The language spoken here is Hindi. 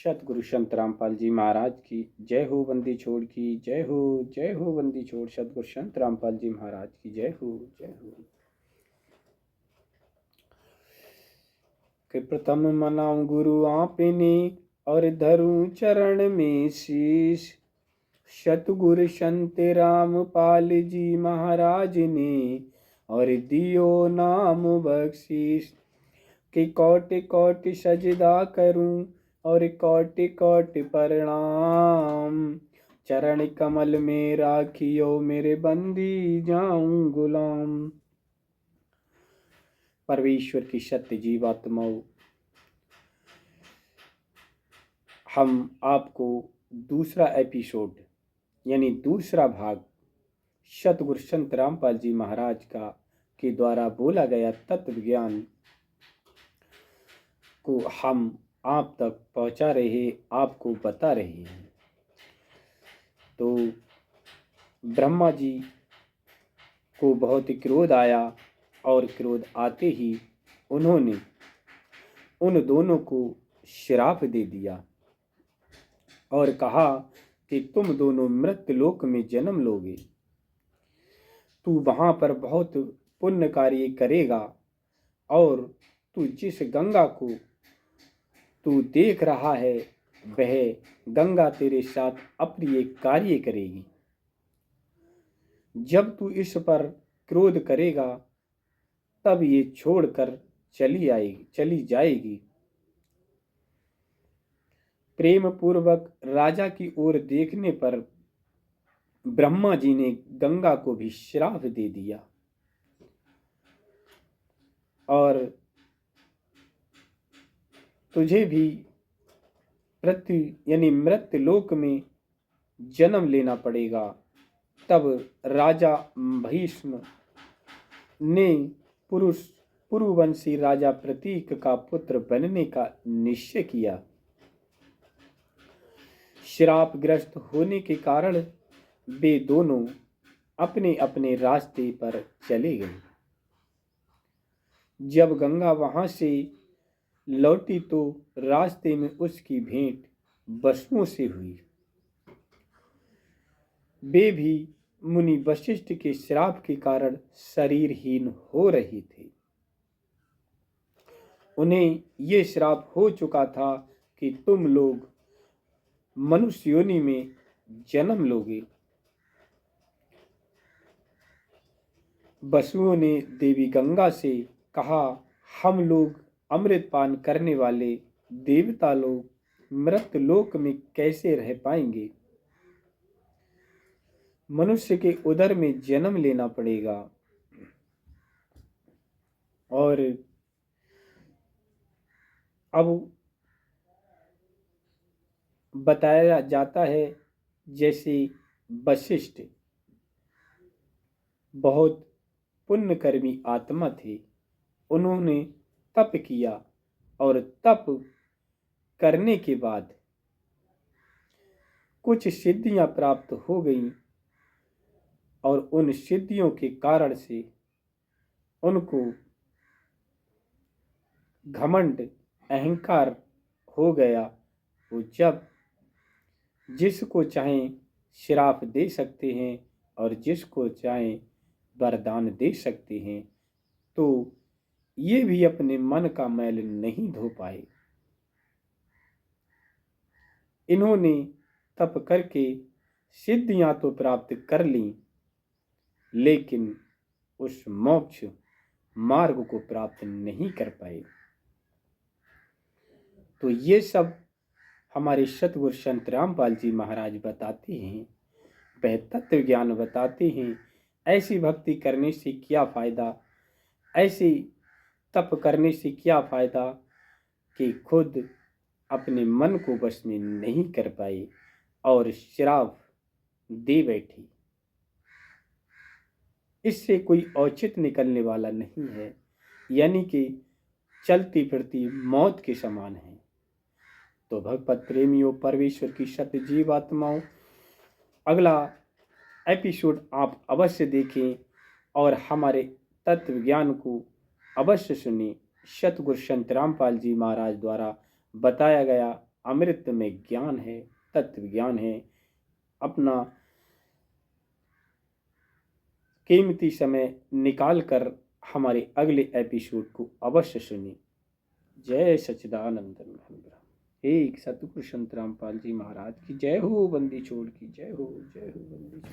सतगुरु संत रामपाल जी महाराज की जय हो। बंदी छोड़ की जय हो, जय हो बंदी छोड़। सतगुरु संत रामपाल जी महाराज की जय हो, जय हो। कि प्रथम मनाऊं गुरु आपने और धरूं चरण में शीश। सतगुरु संत रामपाल जी महाराज ने और दियो नाम बख्शीश। कि कोटि कोटि सजदा करूं और कोटि कोटि प्रणाम। चरण कमल में राखियो मेरे बंदी जाऊं गुलाम। परमेश्वर की सत्य जीवात्माओं, हम आपको दूसरा एपिसोड यानी दूसरा भाग सतगुरु संत रामपाल जी महाराज का के द्वारा बोला गया तत्व ज्ञान को हम आप तक पहुंचा रहे, आपको बता रहे हैं। तो ब्रह्मा जी को बहुत क्रोध आया और क्रोध आते ही उन्होंने उन दोनों को श्राप दे दिया और कहा कि तुम दोनों मृत्युलोक में जन्म लोगे। तू वहां पर बहुत पुण्य कार्य करेगा और तू जिस गंगा को तू देख रहा है वह गंगा तेरे साथ अप्रिय कार्य करेगी। जब तू इस पर क्रोध करेगा तब ये छोड़कर चली जाएगी। प्रेम पूर्वक राजा की ओर देखने पर ब्रह्मा जी ने गंगा को भी श्राप दे दिया और तुझे भी पृथ्वी यानी मृत्युलोक में जन्म लेना पड़ेगा। तब राजा भीष्म ने पुरुवंशी राजा प्रतीक का पुत्र बनने का निश्चय किया। श्रापग्रस्त होने के कारण वे दोनों अपने अपने रास्ते पर चले गए। जब गंगा वहां से लौटी तो रास्ते में उसकी भेंट वसुओं से हुई। वे भी मुनि वशिष्ठ के श्राप के कारण शरीरहीन हो रहे थे। उन्हें ये श्राप हो चुका था कि तुम लोग मनुष्य योनि में जन्म लोगे। वसुओं ने देवी गंगा से कहा, हम लोग अमृत पान करने वाले देवता लोग मृत्युलोक में कैसे रह पाएंगे। मनुष्य के उदर में जन्म लेना पड़ेगा। और अब बताया जाता है जैसे वशिष्ठ बहुत पुण्यकर्मी आत्मा थे, उन्होंने तप किया और तप करने के बाद कुछ सिद्धियां प्राप्त हो गईं और उन सिद्धियों के कारण से उनको घमंड अहंकार हो गया। वो जब जिसको चाहें श्राप दे सकते हैं और जिसको चाहें वरदान दे सकते हैं, तो ये भी अपने मन का मैल नहीं धो पाए। इन्होंने तप करके सिद्धियां तो प्राप्त कर ली, लेकिन उस मोक्ष मार्ग को प्राप्त नहीं कर पाए। तो ये सब हमारे सतगुरु संत रामपाल जी महाराज बताते हैं, वह तत्व ज्ञान बताते हैं। ऐसी भक्ति करने से क्या फायदा, ऐसी तप करने से क्या फायदा कि खुद अपने मन को वश में नहीं कर पाए और श्राप दे बैठे। इससे कोई औचित्य निकलने वाला नहीं है, यानी कि चलती फिरती मौत के समान है। तो भगवत प्रेमियों, परमेश्वर की सत्य जीवात्माओं, अगला एपिसोड आप अवश्य देखें और हमारे तत्व ज्ञान को अवश्य सुने। सतगुरु संत रामपाल जी महाराज द्वारा बताया गया अमृत में ज्ञान है, तत्व ज्ञान है। अपना कीमती समय निकाल कर हमारे अगले एपिसोड को अवश्य सुनिए। जय सच्चिदानंद घन। एक सतगुरु संत रामपाल जी महाराज की जय हो। बंदी छोड़ की जय हो, जय हो बंदी छोड़।